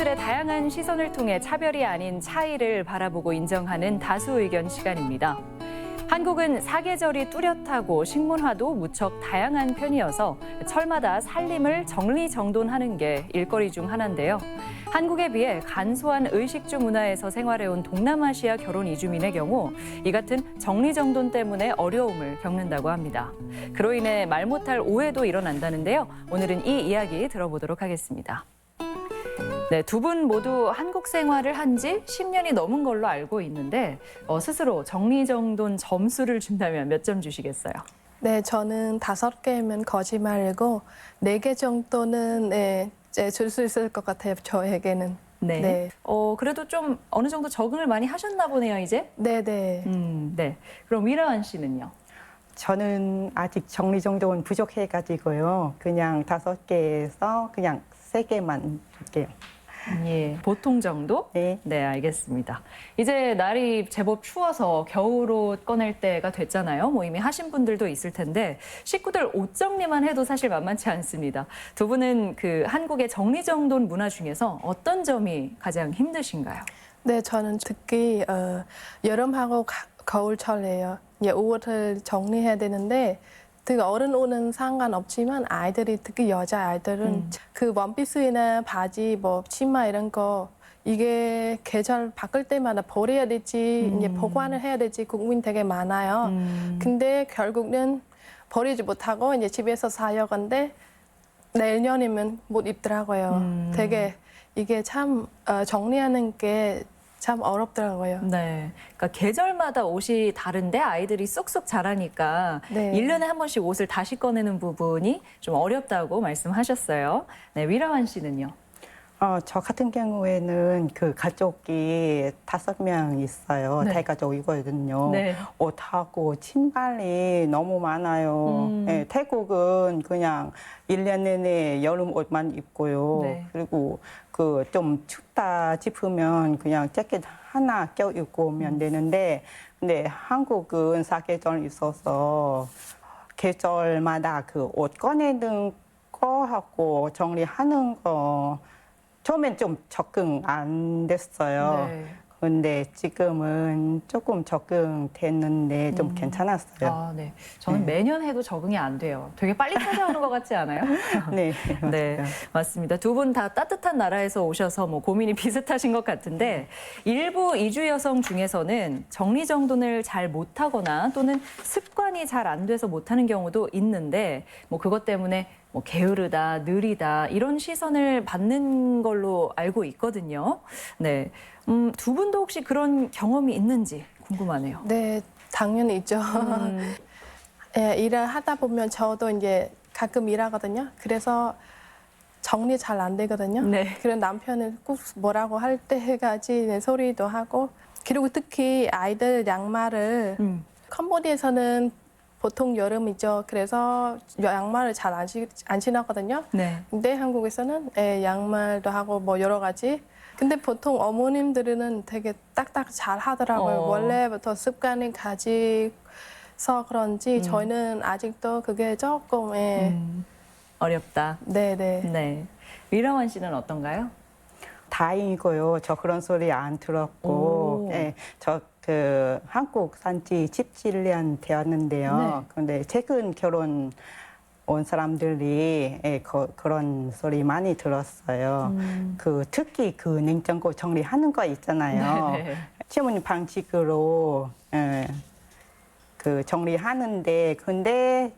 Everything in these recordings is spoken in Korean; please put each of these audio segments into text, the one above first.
사람들의 다양한 시선을 통해 차별이 아닌 차이를 바라보고 인정하는 다수 의견 시간입니다. 한국은 사계절이 뚜렷하고 식문화도 무척 다양한 편이어서 철마다 살림을 정리정돈하는 게 일거리 중 하나인데요. 한국에 비해 간소한 의식주 문화에서 생활해온 동남아시아 결혼 이주민의 경우 이 같은 정리정돈 때문에 어려움을 겪는다고 합니다. 그로 인해 말 못할 오해도 일어난다는데요. 오늘은 이 이야기 들어보도록 하겠습니다. 네, 두 분 모두 한국 생활을 한 지 10년이 넘은 걸로 알고 있는데 스스로 정리정돈 점수를 준다면 몇 점 주시겠어요? 네, 저는 5개면 거짓말이고 4개 정도는 줄 수 있을 것 같아요, 저에게는. 네. 네. 그래도 좀 어느 정도 적응을 많이 하셨나 보네요, 이제? 네. 네. 그럼 위라원 씨는요? 저는 아직 정리정돈 부족해가지고요. 그냥 5개에서 그냥 3개만 줄게요. 예, 보통 정도? 네. 네, 알겠습니다. 이제 날이 제법 추워서 겨울옷 꺼낼 때가 됐잖아요. 뭐 이미 하신 분들도 있을 텐데 식구들 옷 정리만 해도 사실 만만치 않습니다. 두 분은 그 한국의 정리정돈 문화 중에서 어떤 점이 가장 힘드신가요? 네, 저는 특히 여름하고 겨울철이에요. 옷을 정리해야 되는데 그 어른 옷은 상관없지만 아이들이 특히 여자아이들은 그 원피스나 바지, 뭐 치마 이런 거 이게 계절 바꿀 때마다 버려야 될지 이제 보관을 해야 될지 고민 되게 많아요. 근데 결국은 버리지 못하고 이제 집에서 사려건데 내년이면 못 입더라고요. 되게 이게 참 정리하는 게 참 어렵더라고요. 네. 그러니까 계절마다 옷이 다른데 아이들이 쏙쏙 자라니까 네. 1년에 한 번씩 옷을 다시 꺼내는 부분이 좀 어렵다고 말씀하셨어요. 네, 위라원 씨는요? 저 같은 경우에는 그 가족이 5명 있어요. 네. 대가족이거든요. 네. 옷하고 신발이 너무 많아요. 네, 태국은 그냥 1년 내내 여름 옷만 입고요. 네. 그리고 그 좀 춥다 싶으면 그냥 재킷 하나 껴입고 오면 되는데, 근데 한국은 사계절 있어서 계절마다 그 옷 꺼내는 거하고 정리하는 거 처음엔 좀 적응 안 됐어요. 네. 근데 지금은 조금 적응됐는데 좀 괜찮았어요. 아, 네. 저는 매년 해도 적응이 안 돼요. 되게 빨리 찾아오는 것 같지 않아요? 네, 네, 맞아요. 맞습니다. 두 분 다 따뜻한 나라에서 오셔서 뭐 고민이 비슷하신 것 같은데 일부 이주 여성 중에서는 정리정돈을 잘 못하거나 또는 습관이 잘 안 돼서 못하는 경우도 있는데 뭐 그것 때문에 뭐 게으르다, 느리다 이런 시선을 받는 걸로 알고 있거든요. 네, 두 분도 혹시 그런 경험이 있는지 궁금하네요. 네, 당연히 있죠. 일을 하다 보면 저도 이제 가끔 일하거든요. 그래서 정리 잘 안 되거든요. 네. 그런 남편은 꼭 뭐라고 할 때까지 소리도 하고. 그리고 특히 아이들 양말을 캄보디아에서는 보통 여름이죠. 그래서 양말을 잘 안 신었거든요. 네. 근데 한국에서는 양말도 하고 뭐 여러 가지. 근데 보통 어머님들은 되게 딱딱 잘 하더라고요. 원래부터 습관을 가지서 그런지 저희는 아직도 그게 조금 어렵다. 네네. 네. 위라원 씨는 어떤가요? 다행이고요. 저 그런 소리 안 들었고, 오. 예, 저 그 한국 산지 17년 되었는데요. 네. 근데 최근 결혼 온 사람들이 그런 소리 많이 들었어요. 그 특히 그 냉장고 정리하는 거 있잖아요. 네. 시어머니 방식으로 그 정리하는데 근데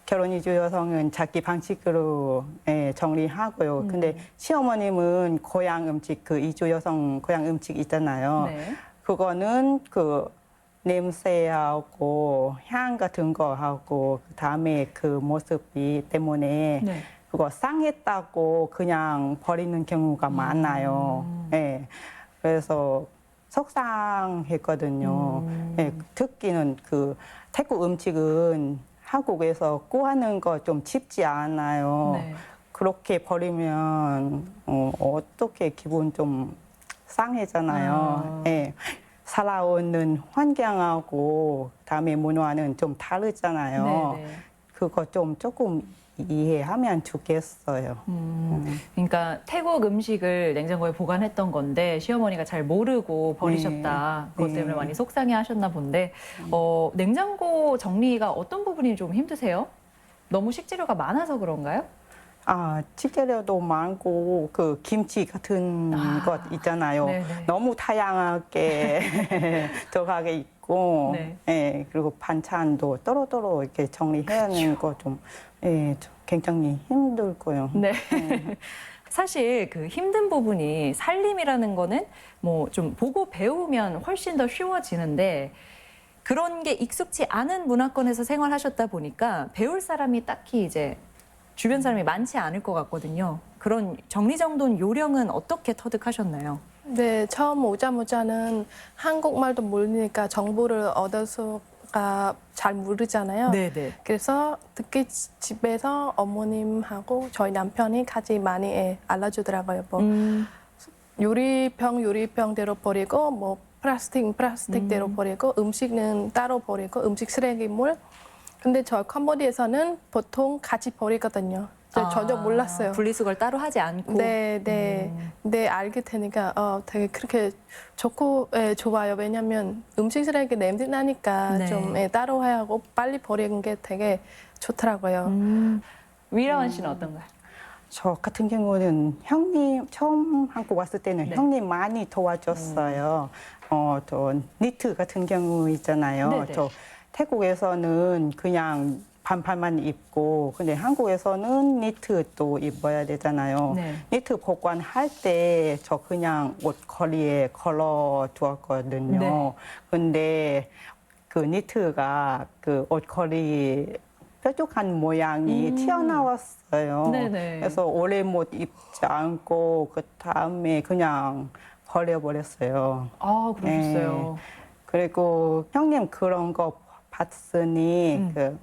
결혼 이주 여성은 자기 방식으로 정리하고요. 근데 시어머님은 고향 음식 그 이주 여성 고향 음식 있잖아요. 네. 그거는 그 냄새하고 향 같은 거 하고 그다음에 그 모습이 때문에 네. 그거 상했다고 그냥 버리는 경우가 많아요. 예. 그래서 속상했거든요. 예, 특히는 그 태국 음식은 한국에서 구하는 거 좀 쉽지 않아요. 네. 그렇게 버리면 어떻게 기분 좀 상해잖아요. 예. 살아오는 환경하고 다음에 문화는 좀 다르잖아요. 네. 그거 좀 조금 이해하면 좋겠어요. 그러니까 태국 음식을 냉장고에 보관했던 건데 시어머니가 잘 모르고 버리셨다. 네. 그것 때문에 네. 많이 속상해 하셨나 본데 냉장고 정리가 어떤 부분이 좀 힘드세요? 너무 식재료가 많아서 그런가요? 식재료도 많고 그 김치 같은 것 있잖아요. 네네. 너무 다양하게 들어가게 있고, 네. 예, 그리고 반찬도 또로또로 이렇게 정리해야 하는 거 좀, 예, 좀 굉장히 힘들고요. 네. 사실 그 힘든 부분이 살림이라는 거는 뭐 좀 보고 배우면 훨씬 더 쉬워지는데 그런 게 익숙지 않은 문화권에서 생활하셨다 보니까 배울 사람이 딱히 이제 주변 사람이 많지 않을 것 같거든요. 그런 정리정돈 요령은 어떻게 터득하셨나요? 네, 처음 오자마자는 한국말도 모르니까 정보를 얻어서가 잘 모르잖아요. 네네. 그래서 특히 집에서 어머님하고 저희 남편이 같이 많이 알려주더라고요. 뭐 요리병대로 버리고 뭐 플라스틱대로 버리고 음식은 따로 버리고 음식 쓰레기물. 근데 저 캄보디아에서는 보통 같이 버리거든요. 전혀 몰랐어요. 분리수거를 따로 하지 않고. 네. 근데 알게 되니까 되게 그렇게 좋고 좋아요. 왜냐면 음식 쓰레기 냄새 나니까 네. 좀 따로 해야 하고 빨리 버리는 게 되게 좋더라고요. 위라원 씨는 어떤가요? 저 같은 경우는 형님 처음 한국 왔을 때는 네. 형님 많이 도와줬어요. 또 니트 같은 경우 있잖아요. 네네. 저 태국에서는 그냥 반팔만 입고 근데 한국에서는 니트 또 입어야 되잖아요. 네. 니트 보관할 때 저 그냥 옷걸이에 걸어 두었거든요. 네. 근데 그 니트가 그 옷걸이 뾰족한 모양이 튀어나왔어요. 네네. 그래서 오래 못 입지 않고 그 다음에 그냥 버려버렸어요. 그러셨어요. 그리고 형님 그런 거 봤으니 그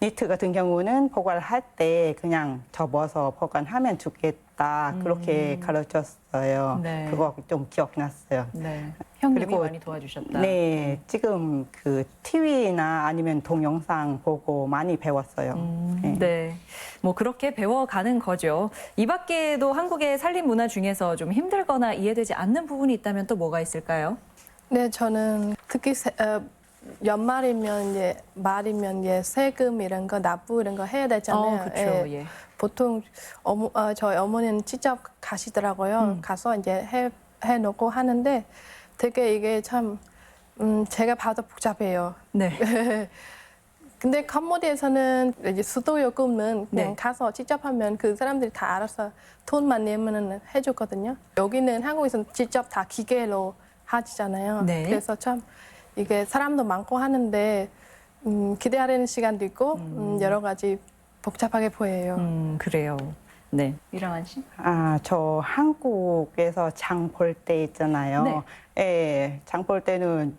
니트 같은 경우는 보관할 때 그냥 접어서 보관하면 좋겠다 그렇게 가르쳤어요. 네. 그거 좀 기억났어요. 네. 형님이 그리고 많이 도와주셨다. 네, 지금 그 TV나 아니면 동영상 보고 많이 배웠어요. 네. 뭐 그렇게 배워가는 거죠. 이 밖에도 한국의 살림 문화 중에서 좀 힘들거나 이해되지 않는 부분이 있다면 또 뭐가 있을까요? 네, 저는 특히 연말이면 말이면 세금 이런 거 납부 이런 거 해야 되잖아요. 그렇죠. 예. 보통 저희 어머니는 직접 가시더라고요. 가서 이제 해놓고 하는데 되게 이게 참 제가 봐도 복잡해요. 네. 근데 캄보디아에서는 이제 수도 요금은 그냥 네. 가서 직접 하면 그 사람들이 다 알아서 돈만 내면 해줬거든요. 여기는 한국에서는 직접 다 기계로 하시잖아요. 네. 그래서 참 이게 사람도 많고 하는데 기대하려는 시간도 있고 여러 가지 복잡하게 보여요. 그래요. 네. 위라원 씨? 저 한국에서 장 볼 때 있잖아요. 네. 예, 장 볼 때는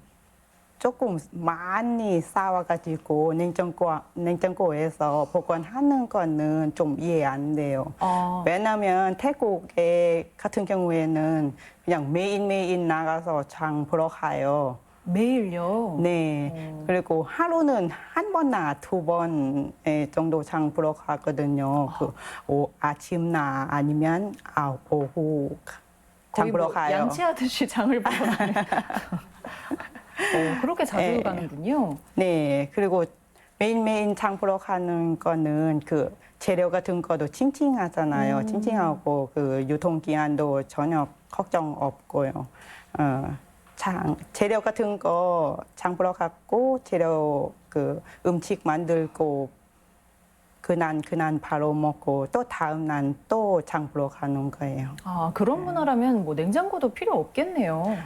조금 많이 싸워가지고 냉장고에서 보관하는 거는 좀 이해 안 돼요. 왜냐면 태국에 같은 경우에는 그냥 매일매일 나가서 장 보러 가요. 매일요? 네. 그리고 하루는 한 번나 두 번 정도 장 보러 가거든요. 아침나 아니면 오후 장 거의 보러 뭐 가요. 양치하듯이 장을 보러 가요. 그렇게 자주 네. 가는군요. 네. 그리고 매일매일 장 보러 가는 거는 그 재료 같은 것도 칭칭하잖아요. 칭칭하고 그 유통기한도 전혀 걱정 없고요. 재료 같은 거 장 보러 갔고 재료 그 음식 만들고 그날 바로 먹고 또 다음 날 또 장 보러 가는 거예요. 그런 문화라면 뭐 냉장고도 필요 없겠네요.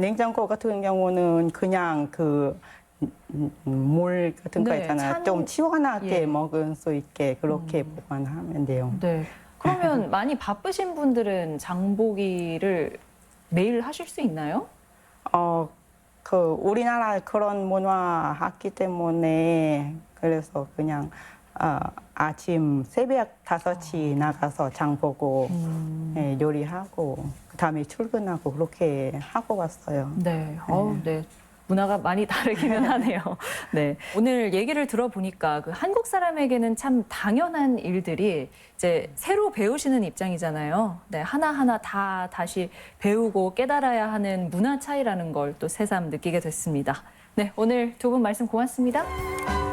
냉장고 같은 경우는 그냥 그 물 같은 거 네, 있잖아요. 좀 시원하게 예. 먹을 수 있게 그렇게 보관하면 돼요. 네. 그러면 많이 바쁘신 분들은 장보기를 매일 하실 수 있나요? 우리나라 그런 문화 했기 때문에 그래서 그냥 아침 새벽 5시 나가서 장 보고 요리하고 그다음에 출근하고 그렇게 하고 왔어요. 네. 네. 문화가 많이 다르기는 하네요. 네. 오늘 얘기를 들어보니까 그 한국 사람에게는 참 당연한 일들이 이제 새로 배우시는 입장이잖아요. 네. 하나하나 다 다시 배우고 깨달아야 하는 문화 차이라는 걸 또 새삼 느끼게 됐습니다. 네. 오늘 두 분 말씀 고맙습니다.